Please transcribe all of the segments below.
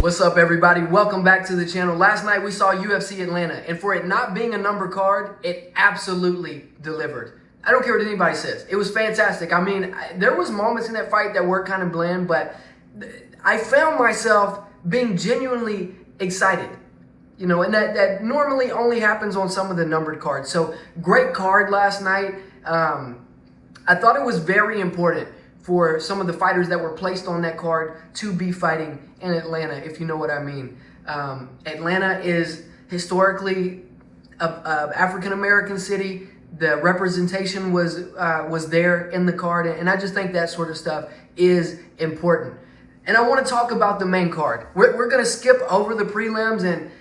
What's up, everybody? Welcome back to the channel. Last night we saw UFC Atlanta, and for it not being a number card, it absolutely delivered. I don't care what anybody says. It was fantastic. I mean, there was moments in that fight that were kind of bland, but I found myself being genuinely excited. You know, and that normally only happens on some of the numbered cards. So, great card last night. I thought it was very important for some of the fighters that were placed on that card to be fighting in Atlanta, if you know what I mean. Atlanta is historically an African-American city. The representation was there in the card, and I just think that sort of stuff is important. And I want to talk about the main card. We're going to skip over the prelims, and,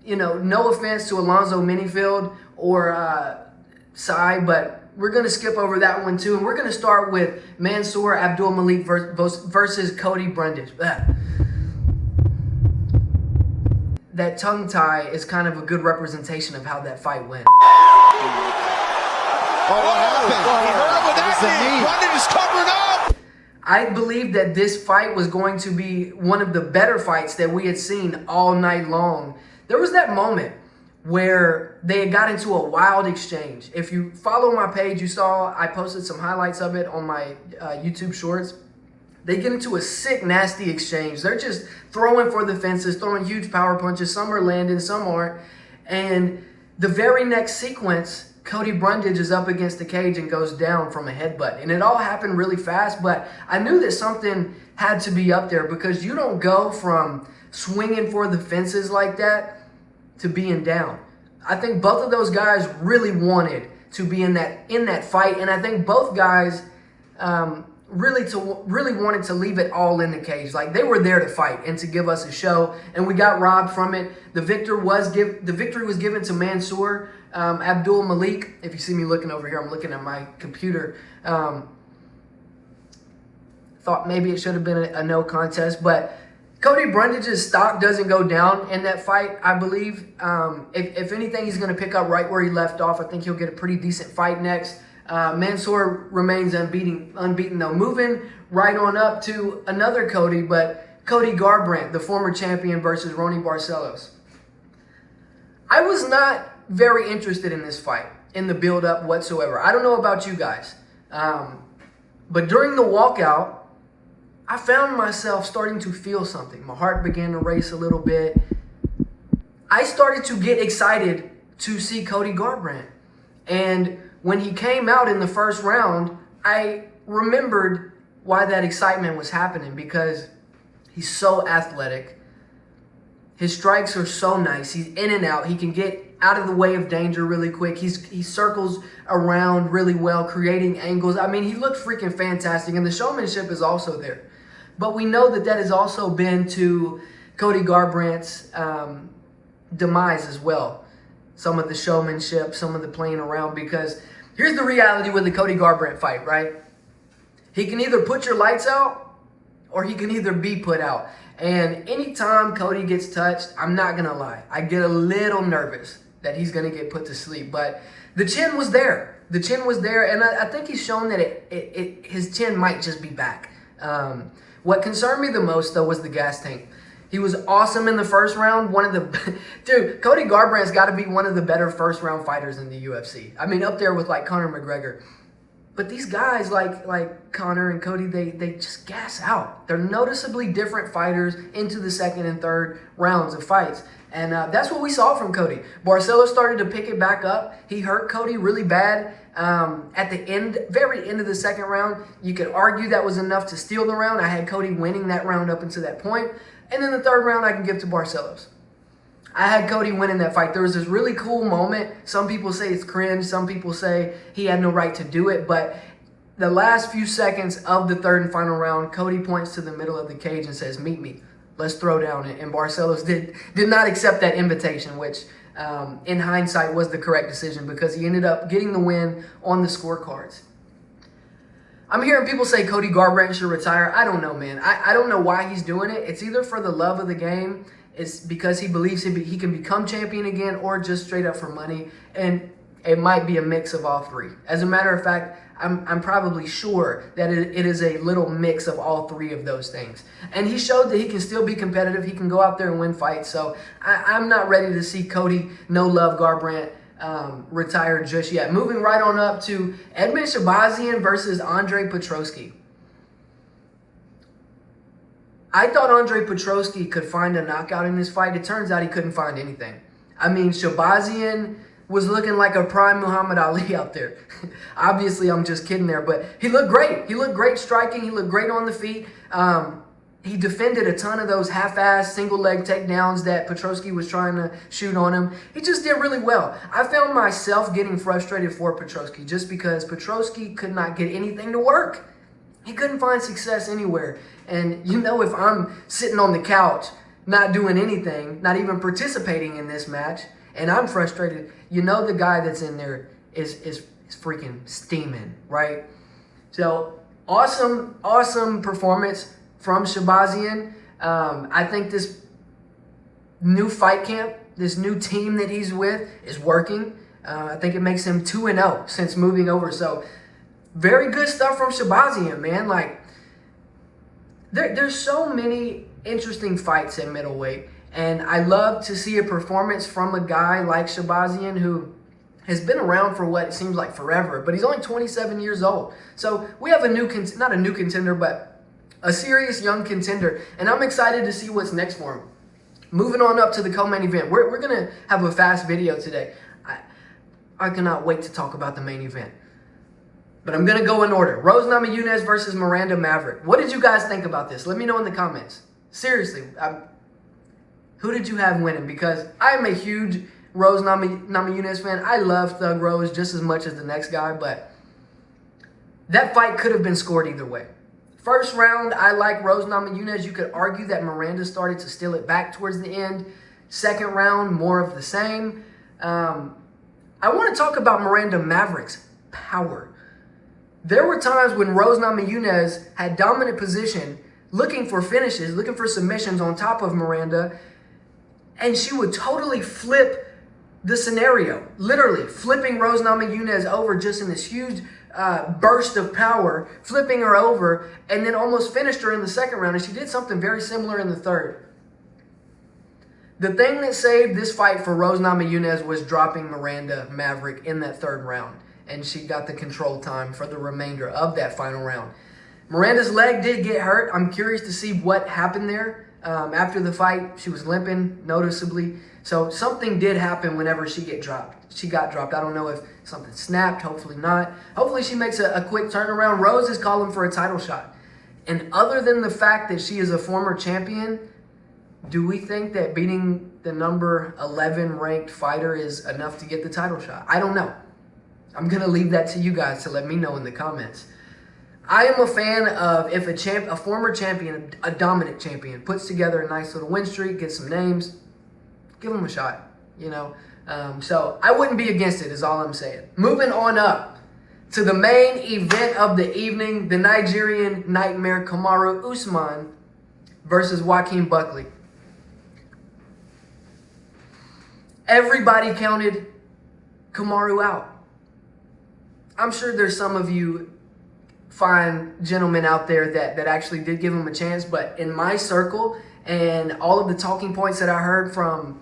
you know, no offense to Alonzo Minifield or Sai, but we're going to skip over that one too, and we're going to start with Mansur Abdul-Malik versus Cody Brundage. That tongue tie is kind of a good representation of how that fight went. Oh, what happened? He hurt him with that knee. Brundage is covering up. I believe that this fight was going to be one of the better fights that we had seen all night long. There was that moment where they got into a wild exchange. If you follow my page, you saw I posted some highlights of it on my YouTube shorts. They get into a sick, nasty exchange. They're just throwing for the fences, throwing huge power punches. Some are landing, some aren't. And the very next sequence, Cody Brundage is up against the cage and goes down from a headbutt. And it all happened really fast, but I knew that something had to be up there, because you don't go from swinging for the fences like that to being down. I think both of those guys really wanted to be in that fight, and I think both guys really wanted to leave it all in the cage. Like, they were there to fight and to give us a show, and we got robbed from it. The victory was given to Mansur Abdul-Malik. If you see me looking over here, I'm looking at my computer. Thought maybe it should have been a no contest, but Cody Brundage's stock doesn't go down in that fight, I believe. If anything, he's going to pick up right where he left off. I think he'll get a pretty decent fight next. Mansur remains unbeaten though. Moving right on up to another Cody, but Cody Garbrandt, the former champion, versus Raoni Barcelos. I was not very interested in this fight, in the build-up whatsoever. I don't know about you guys, but during the walkout, I found myself starting to feel something. My heart began to race a little bit. I started to get excited to see Cody Garbrandt. And when he came out in the first round, I remembered why that excitement was happening, because he's so athletic. His strikes are so nice. He's in and out. He can get out of the way of danger really quick. He circles around really well, creating angles. I mean, he looked freaking fantastic, and the showmanship is also there. But we know that has also been to Cody Garbrandt's demise as well. Some of the showmanship, some of the playing around, because here's the reality with the Cody Garbrandt fight, right? He can either put your lights out, or he can either be put out. And anytime Cody gets touched, I'm not going to lie, I get a little nervous that he's going to get put to sleep. But the chin was there. The chin was there, and I think he's shown that his chin might just be back. What concerned me the most, though, was the gas tank. He was awesome in the first round. Dude, Cody Garbrandt's got to be one of the better first-round fighters in the UFC. I mean, up there with, like, Conor McGregor. But these guys, like Conor and Cody, they just gas out. They're noticeably different fighters into the second and third rounds of fights. And that's what we saw from Cody. Barcelos started to pick it back up. He hurt Cody really bad at the very end of the second round. You could argue that was enough to steal the round. I had Cody winning that round up until that point. And then the third round I can give to Barcelos. I had Cody winning that fight. There was this really cool moment. Some people say it's cringe. Some people say he had no right to do it. But the last few seconds of the third and final round, Cody points to the middle of the cage and says, "Meet me. Let's throw down." And Barcelos did not accept that invitation, which in hindsight was the correct decision, because he ended up getting the win on the scorecards. I'm hearing people say Cody Garbrandt should retire. I don't know, man. I don't know why he's doing it. It's either for the love of the game, it's because he believes he can become champion again, or just straight up for money. And it might be a mix of all three. As a matter of fact, I'm probably sure that it is a little mix of all three of those things. And he showed that he can still be competitive. He can go out there and win fights. So I'm not ready to see Cody No Love Garbrandt retired just yet. Moving right on up to Edman Shahbazyan versus Andre Perroski. I thought Andre Perroski could find a knockout in this fight. It turns out he couldn't find anything. I mean, Shahbazyan was looking like a prime Muhammad Ali out there. Obviously, I'm just kidding there, but he looked great. He looked great striking. He looked great on the feet. He defended a ton of those half-ass single-leg takedowns that Perroski was trying to shoot on him. He just did really well. I found myself getting frustrated for Perroski just because Perroski could not get anything to work. He couldn't find success anywhere. And you know, if I'm sitting on the couch, not doing anything, not even participating in this match, and I'm frustrated, you know the guy that's in there is freaking steaming, right? So, awesome performance from Shahbazyan. I think this new fight camp, this new team that he's with is working. I think it makes him 2-0 since moving over. So, very good stuff from Shahbazyan, man. Like, there's so many interesting fights at middleweight. And I love to see a performance from a guy like Shahbazyan who has been around for what seems like forever, but he's only 27 years old. So we have not a new contender, but a serious young contender. And I'm excited to see what's next for him. Moving on up to the co-main event. We're going to have a fast video today. I cannot wait to talk about the main event. But I'm going to go in order. Rose Namajunas versus Miranda Maverick. What did you guys think about this? Let me know in the comments. Seriously, who did you have winning? Because I am a huge Rose Namajunas fan. I love Thug Rose just as much as the next guy, but that fight could have been scored either way. First round, I like Rose Namajunas. You could argue that Miranda started to steal it back towards the end. Second round, more of the same. I want to talk about Miranda Maverick's power. There were times when Rose Namajunas had dominant position, looking for finishes, looking for submissions on top of Miranda, and she would totally flip the scenario, literally flipping Rose Namajunas over just in this huge burst of power, flipping her over, and then almost finished her in the second round, and she did something very similar in the third. The thing that saved this fight for Rose Namajunas was dropping Miranda Maverick in that third round, and she got the control time for the remainder of that final round. Miranda's leg did get hurt. I'm curious to see what happened there. After the fight, she was limping noticeably. So something did happen whenever she got dropped. I don't know if something snapped. Hopefully not. Hopefully she makes a quick turnaround. Rose is calling for a title shot. And other than the fact that she is a former champion, do we think that beating the number 11 ranked fighter is enough to get the title shot? I don't know. I'm going to leave that to you guys to let me know in the comments. I am a fan of if a former champion, a dominant champion, puts together a nice little win streak, gets some names, give them a shot, you know. So I wouldn't be against it is all I'm saying. Moving on up to the main event of the evening, the Nigerian Nightmare Kamaru Usman versus Joaquin Buckley. Everybody counted Kamaru out. I'm sure there's some of you fine gentlemen out there that actually did give him a chance, but in my circle and all of the talking points that I heard from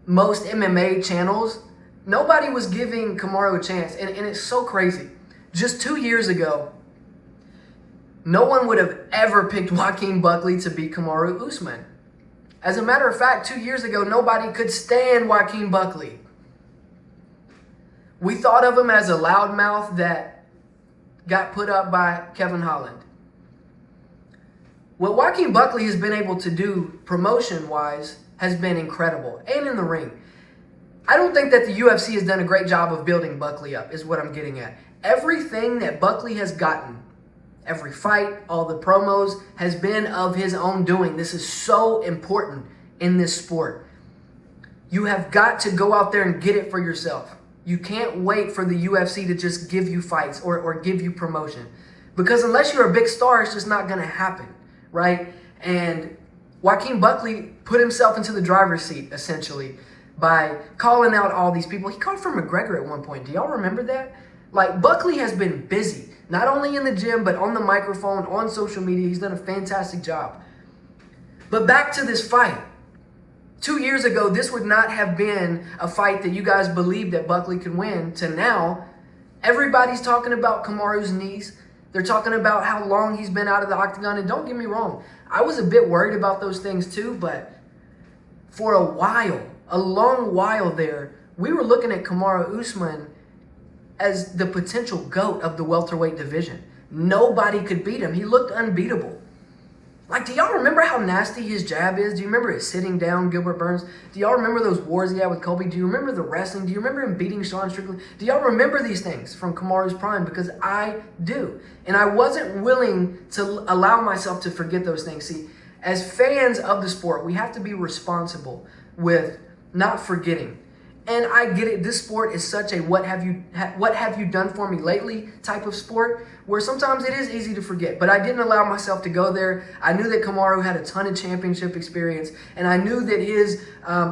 most MMA channels, nobody was giving Kamaru a chance, and it's so crazy. Just 2 years ago, no one would have ever picked Joaquin Buckley to beat Kamaru Usman. As a matter of fact, 2 years ago, nobody could stand Joaquin Buckley. We thought of him as a loudmouth that got put up by Kevin Holland. What Joaquin Buckley has been able to do promotion-wise has been incredible, and in the ring. I don't think that the UFC has done a great job of building Buckley up, is what I'm getting at. Everything that Buckley has gotten, every fight, all the promos, has been of his own doing. This is so important in this sport. You have got to go out there and get it for yourself. You can't wait for the UFC to just give you fights or give you promotion. Because unless you're a big star, it's just not going to happen, right? And Joaquin Buckley put himself into the driver's seat, essentially, by calling out all these people. He called for McGregor at one point. Do y'all remember that? Like, Buckley has been busy, not only in the gym, but on the microphone, on social media. He's done a fantastic job. But back to this fight. 2 years ago, this would not have been a fight that you guys believed that Buckley could win. To now, everybody's talking about Kamaru's knees. They're talking about how long he's been out of the octagon. And don't get me wrong, I was a bit worried about those things too, but for a while, a long while there, we were looking at Kamaru Usman as the potential GOAT of the welterweight division. Nobody could beat him. He looked unbeatable. Like, do y'all remember how nasty his jab is? Do you remember it sitting down Gilbert Burns? Do y'all remember those wars he had with Cody? Do you remember the wrestling? Do you remember him beating Sean Strickland? Do y'all remember these things from Kamaru's prime? Because I do. And I wasn't willing to allow myself to forget those things. See, as fans of the sport, we have to be responsible with not forgetting. And I get it, this sport is such a what have you done for me lately type of sport where sometimes it is easy to forget. But I didn't allow myself to go there. I knew that Kamaru had a ton of championship experience, and I knew that his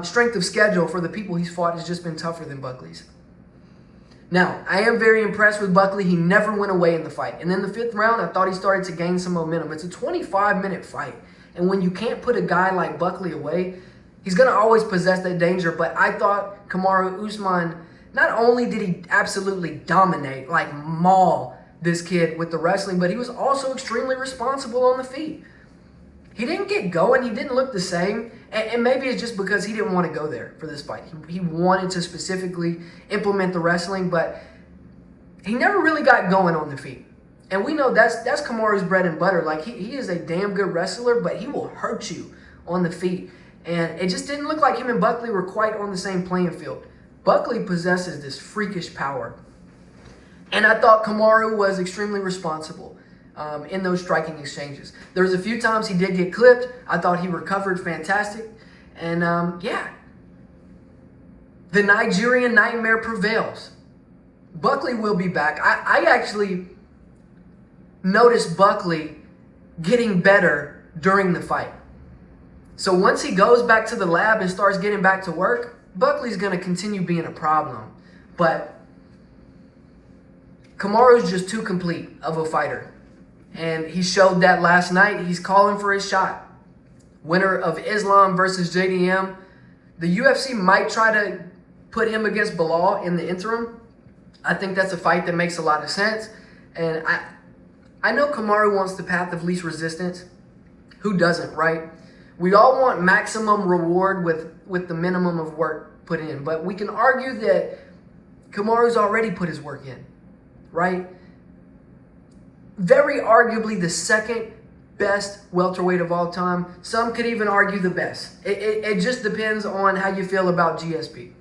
strength of schedule for the people he's fought has just been tougher than Buckley's. Now, I am very impressed with Buckley. He never went away in the fight. And in the 5th round, I thought he started to gain some momentum. It's a 25-minute fight. And when you can't put a guy like Buckley away, he's going to always possess that danger. But I thought Kamaru Usman, not only did he absolutely dominate, like maul this kid with the wrestling, but he was also extremely responsible on the feet. He didn't get going. He didn't look the same. And maybe it's just because he didn't want to go there for this fight. He wanted to specifically implement the wrestling, but he never really got going on the feet. And we know that's Kamaru's bread and butter. Like, he is a damn good wrestler, but he will hurt you on the feet. And it just didn't look like him and Buckley were quite on the same playing field. Buckley possesses this freakish power. And I thought Kamaru was extremely responsible in those striking exchanges. There was a few times he did get clipped. I thought he recovered fantastic. And yeah, the Nigerian nightmare prevails. Buckley will be back. I actually noticed Buckley getting better during the fight. So once he goes back to the lab and starts getting back to work, Buckley's going to continue being a problem. But Kamaru's just too complete of a fighter. And he showed that last night. He's calling for his shot. Winner of Islam versus JDM. The UFC might try to put him against Bilal in the interim. I think that's a fight that makes a lot of sense. And I know Kamaru wants the path of least resistance. Who doesn't, right? We all want maximum reward with the minimum of work put in. But we can argue that Kamaru's already put his work in, right? Very arguably the second best welterweight of all time. Some could even argue the best. It just depends on how you feel about GSP.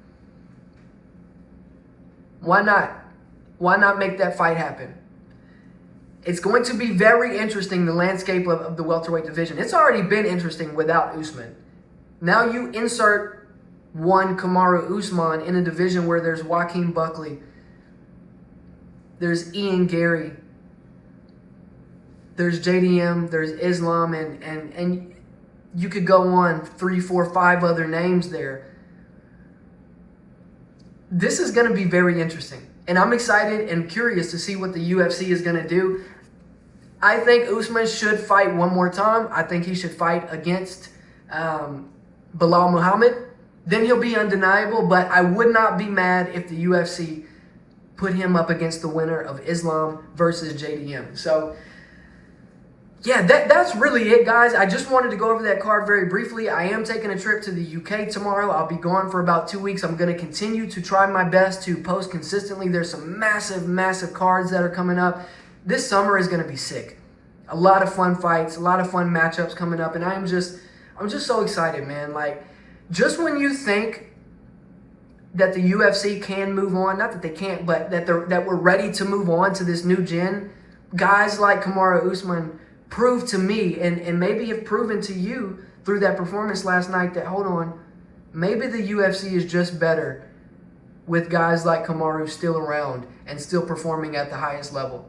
Why not? Why not make that fight happen? It's going to be very interesting, the landscape of the welterweight division. It's already been interesting without Usman. Now you insert one Kamaru Usman in a division where there's Joaquin Buckley, there's Ian Gary, there's JDM, there's Islam, and you could go on 3, 4, 5 other names there. This is going to be very interesting. And I'm excited and curious to see what the UFC is going to do. I think Usman should fight one more time. I think he should fight against Bilal Muhammad. Then he'll be undeniable, but I would not be mad if the UFC put him up against the winner of Islam versus JDM. So, yeah, that's really it, guys. I just wanted to go over that card very briefly. I am taking a trip to the UK tomorrow. I'll be gone for about 2 weeks. I'm going to continue to try my best to post consistently. There's some massive, massive cards that are coming up. This summer is going to be sick. A lot of fun fights, a lot of fun matchups coming up, and I'm just so excited, man. Like, just when you think that the UFC can move on, not that they can't, but that we're ready to move on to this new gen, guys like Kamaru Usman prove to me, and maybe have proven to you through that performance last night, that, hold on, maybe the UFC is just better with guys like Kamaru still around and still performing at the highest level.